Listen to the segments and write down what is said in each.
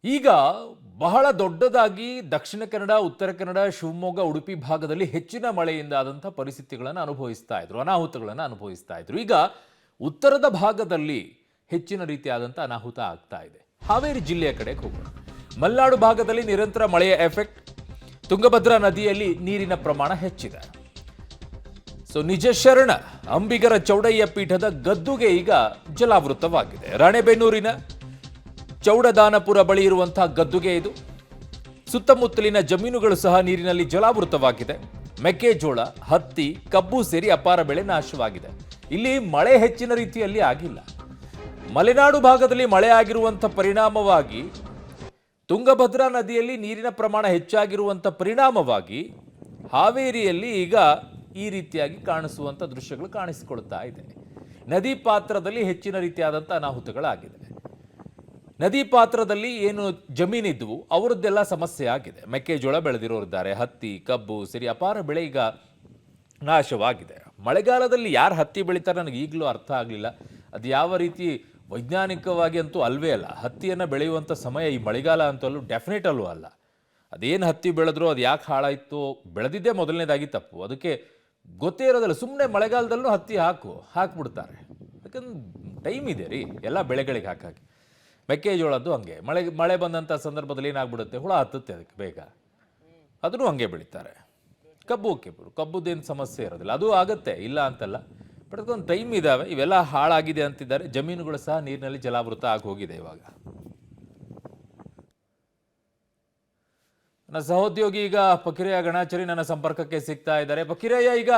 ಈಗ ಬಹಳ ದೊಡ್ಡದಾಗಿ ದಕ್ಷಿಣ ಕನ್ನಡ, ಉತ್ತರ ಕನ್ನಡ, ಶಿವಮೊಗ್ಗ, ಉಡುಪಿ ಭಾಗದಲ್ಲಿ ಹೆಚ್ಚಿನ ಮಳೆಯಿಂದ ಆದಂಥ ಪರಿಸ್ಥಿತಿಗಳನ್ನು ಅನುಭವಿಸ್ತಾ ಇದ್ರು, ಅನಾಹುತಗಳನ್ನು ಅನುಭವಿಸ್ತಾ ಇದ್ರು. ಈಗ ಉತ್ತರದ ಭಾಗದಲ್ಲಿ ಹೆಚ್ಚಿನ ರೀತಿಯಾದಂಥ ಅನಾಹುತ ಆಗ್ತಾ ಇದೆ. ಹಾವೇರಿ ಜಿಲ್ಲೆಯ ಕಡೆಗೆ ಹೋಗೋಣ. ಮಲೆನಾಡು ಭಾಗದಲ್ಲಿ ನಿರಂತರ ಮಳೆಯ ಎಫೆಕ್ಟ್. ತುಂಗಭದ್ರಾ ನದಿಯಲ್ಲಿ ನೀರಿನ ಪ್ರಮಾಣ ಹೆಚ್ಚಿದೆ. ನಿಜ ಶರಣ ಅಂಬಿಗರ ಚೌಡಯ್ಯ ಪೀಠದ ಗದ್ದುಗೆ ಈಗ ಜಲಾವೃತವಾಗಿದೆ. ರಾಣೆಬೆನ್ನೂರಿನ ಚೌಡದಾನಪುರ ಬಳಿ ಇರುವಂತಹ ಗದ್ದುಗೆ ಇದು. ಸುತ್ತಮುತ್ತಲಿನ ಜಮೀನುಗಳು ಸಹ ನೀರಿನಲ್ಲಿ ಜಲಾವೃತವಾಗಿದೆ. ಮೆಕ್ಕೆಜೋಳ, ಹತ್ತಿ, ಕಬ್ಬು ಸೇರಿ ಅಪಾರ ಬೆಳೆ ನಾಶವಾಗಿದೆ. ಇಲ್ಲಿ ಮಳೆ ಹೆಚ್ಚಿನ ರೀತಿಯಲ್ಲಿ ಆಗಿಲ್ಲ. ಮಲೆನಾಡು ಭಾಗದಲ್ಲಿ ಮಳೆ ಆಗಿರುವಂಥ ಪರಿಣಾಮವಾಗಿ, ತುಂಗಭದ್ರಾ ನದಿಯಲ್ಲಿ ನೀರಿನ ಪ್ರಮಾಣ ಹೆಚ್ಚಾಗಿರುವಂಥ ಪರಿಣಾಮವಾಗಿ ಹಾವೇರಿಯಲ್ಲಿ ಈಗ ಈ ರೀತಿಯಾಗಿ ಕಾಣಿಸುವಂಥ ದೃಶ್ಯಗಳು ಕಾಣಿಸಿಕೊಳ್ತಾ ಇದೆ. ನದಿ ಪಾತ್ರದಲ್ಲಿ ಹೆಚ್ಚಿನ ರೀತಿಯಾದಂಥ ಅನಾಹುತಗಳಾಗಿದೆ. ನದಿ ಪಾತ್ರದಲ್ಲಿ ಏನು ಜಮೀನಿದ್ವು ಅವರದ್ದೆಲ್ಲ ಸಮಸ್ಯೆ ಆಗಿದೆ. ಮೆಕ್ಕೆಜೋಳ ಬೆಳೆದಿರೋರಿದ್ದಾರೆ, ಹತ್ತಿ, ಕಬ್ಬು ಸೇರಿ ಅಪಾರ ಬೆಳೆ ಈಗ ನಾಶವಾಗಿದೆ. ಮಳೆಗಾಲದಲ್ಲಿ ಯಾರು ಹತ್ತಿ ಬೆಳೀತಾರೆ ನನಗೆ ಈಗಲೂ ಅರ್ಥ ಆಗಲಿಲ್ಲ. ಅದು ಯಾವ ರೀತಿ ವೈಜ್ಞಾನಿಕವಾಗಿ ಅಂತೂ ಅಲ್ವೇ ಅಲ್ಲ. ಹತ್ತಿಯನ್ನು ಬೆಳೆಯುವಂಥ ಸಮಯ ಈ ಮಳೆಗಾಲ ಅಂತಲೂ ಡೆಫಿನೆಟ್ ಅಲ್ಲೂ ಅಲ್ಲ. ಅದೇನು ಹತ್ತಿ ಬೆಳೆದ್ರೂ ಅದು ಯಾಕೆ ಹಾಳಾಯಿತು, ಬೆಳೆದಿದ್ದೇ ಮೊದಲನೇದಾಗಿ ತಪ್ಪು. ಅದಕ್ಕೆ ಗೊತ್ತೇ ಇರೋದಿಲ್ಲ. ಸುಮ್ಮನೆ ಮಳೆಗಾಲದಲ್ಲೂ ಹತ್ತಿ ಹಾಕ್ಬಿಡ್ತಾರೆ. ಯಾಕಂದ್ರೆ ಟೈಮ್ ಇದೆ ರೀ ಎಲ್ಲ ಬೆಳೆಗಳಿಗೆ ಹಾಕಿ. ಮೆಕ್ಕೆಜೋಳದ್ದು ಹಂಗೆ ಮಳೆ ಬಂದಂಥ ಸಂದರ್ಭದಲ್ಲಿ ಏನಾಗ್ಬಿಡುತ್ತೆ, ಹುಳ ಹತ್ತುತ್ತೆ ಅದಕ್ಕೆ ಬೇಗ, ಅದನ್ನು ಹಂಗೆ ಬೆಳೀತಾರೆ. ಕಬ್ಬುದ್ದೇನು ಸಮಸ್ಯೆ ಇರೋದಿಲ್ಲ, ಅದು ಆಗುತ್ತೆ, ಇಲ್ಲ ಅಂತಲ್ಲ. ಬಟ್ ಅದಕ್ಕೊಂದು ಟೈಮ್ ಇದ್ದಾವೆ. ಇವೆಲ್ಲ ಹಾಳಾಗಿದೆ ಅಂತಿದ್ದಾರೆ. ಜಮೀನುಗಳು ಸಹ ನೀರಿನಲ್ಲಿ ಜಲಾವೃತ ಆಗಿ ಹೋಗಿದೆ. ಇವಾಗ ನನ್ನ ಸಹೋದ್ಯೋಗಿ ಈಗ ಪಕಿರಯ್ಯ ಗಣಾಚಾರಿ ನನ್ನ ಸಂಪರ್ಕಕ್ಕೆ ಸಿಗ್ತಾ ಇದ್ದಾರೆ. ಪಕಿರಯ್ಯ, ಈಗ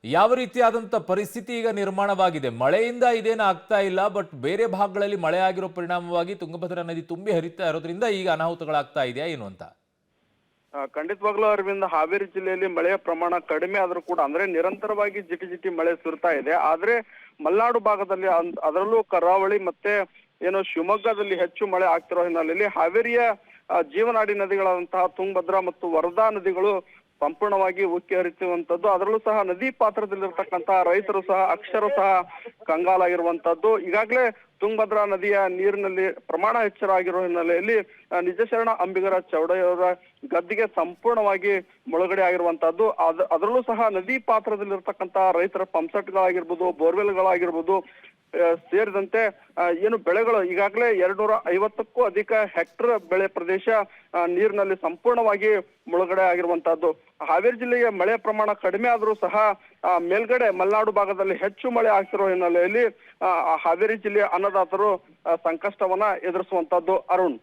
ಯಾವ ರೀತಿಯಾದಂಥ ಪರಿಸ್ಥಿತಿ ಈಗ ನಿರ್ಮಾಣವಾಗಿದೆ? ಮಳೆಯಿಂದ ಇದೇನು ಆಗ್ತಾ ಇಲ್ಲ, ಬಟ್ ಬೇರೆ ಭಾಗಗಳಲ್ಲಿ ಮಳೆ ಆಗಿರೋ ಪರಿಣಾಮವಾಗಿ ತುಂಗಭದ್ರಾ ನದಿ ತುಂಬಿ ಹರಿತಾ ಇರೋದ್ರಿಂದ ಈಗ ಅನಾಹುತಗಳಾಗ್ತಾ ಇದೆಯಾ ಏನು ಅಂತ? ಖಂಡಿತವಾಗ್ಲೂ ಅರವಿಂದ, ಹಾವೇರಿ ಜಿಲ್ಲೆಯಲ್ಲಿ ಮಳೆಯ ಪ್ರಮಾಣ ಕಡಿಮೆ ಆದ್ರೂ ಕೂಡ, ಅಂದ್ರೆ ನಿರಂತರವಾಗಿ ಜಿಟಿ ಮಳೆ ಸುರ್ತಾ ಇದೆ. ಆದ್ರೆ ಮಲೆನಾಡು ಭಾಗದಲ್ಲಿ, ಅದರಲ್ಲೂ ಕರಾವಳಿ ಮತ್ತೆ ಏನು ಶಿವಮೊಗ್ಗದಲ್ಲಿ ಹೆಚ್ಚು ಮಳೆ ಆಗ್ತಿರೋ ಹಿನ್ನೆಲೆಯಲ್ಲಿ ಹಾವೇರಿಯ ಜೀವನಾಡಿ ನದಿಗಳಾದಂತಹ ತುಂಗಭದ್ರಾ ಮತ್ತು ವರದಾ ನದಿಗಳು ಸಂಪೂರ್ಣವಾಗಿ ಉಕ್ಕಿ ಹರಿಸುವಂತದ್ದು. ಅದರಲ್ಲೂ ಸಹ ನದಿ ಪಾತ್ರದಲ್ಲಿರ್ತಕ್ಕಂತಹ ರೈತರು ಸಹ ಅಕ್ಷರ ಕಂಗಾಲಾಗಿರುವಂತದ್ದು. ಈಗಾಗಲೇ ತುಂಗಭದ್ರಾ ನದಿಯ ನೀರಿನಲ್ಲಿ ಪ್ರಮಾಣ ಹೆಚ್ಚಾಗಿರುವ ಹಿನ್ನೆಲೆಯಲ್ಲಿ ನಿಜಶರಣ ಅಂಬಿಗರ ಚೌಡಯ್ಯವರ ಗದ್ದಿಗೆ ಸಂಪೂರ್ಣವಾಗಿ ಮುಳುಗಡೆ ಆಗಿರುವಂತದ್ದು. ಅದರಲ್ಲೂ ಸಹ ನದಿ ಪಾತ್ರದಲ್ಲಿರ್ತಕ್ಕಂತಹ ರೈತರ ಪಂಪ್ಸೆಟ್ಗಳಾಗಿರ್ಬೋದು, ಬೋರ್ವೆಲ್ಗಳಾಗಿರ್ಬೋದು ಸೇರಿದಂತೆ ಏನು ಬೆಳೆಗಳು ಈಗಾಗಲೇ 250ಕ್ಕೂ ಅಧಿಕ ಹೆಕ್ಟರ್ ಬೆಳೆ ಪ್ರದೇಶ ನೀರಿನಲ್ಲಿ ಸಂಪೂರ್ಣವಾಗಿ ಮುಳುಗಡೆ ಆಗಿರುವಂತಹದ್ದು. ಹಾವೇರಿ ಜಿಲ್ಲೆಗೆ ಮಳೆ ಪ್ರಮಾಣ ಕಡಿಮೆ ಆದ್ರೂ ಸಹ ಮೇಲ್ಗಡೆ ಮಲೆನಾಡು ಭಾಗದಲ್ಲಿ ಹೆಚ್ಚು ಮಳೆ ಆಗ್ತಿರೋ ಹಿನ್ನೆಲೆಯಲ್ಲಿ ಹಾವೇರಿ ಜಿಲ್ಲೆಯ ಅನ್ನದಾತರು ಸಂಕಷ್ಟವನ್ನ ಎದುರಿಸುವಂತದ್ದು. ಅರುಣ್.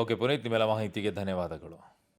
ಓಕೆ ಪುನೀತ್, ನಿಮ್ಮೆಲ್ಲ ಮಾಹಿತಿಗೆ ಧನ್ಯವಾದಗಳು.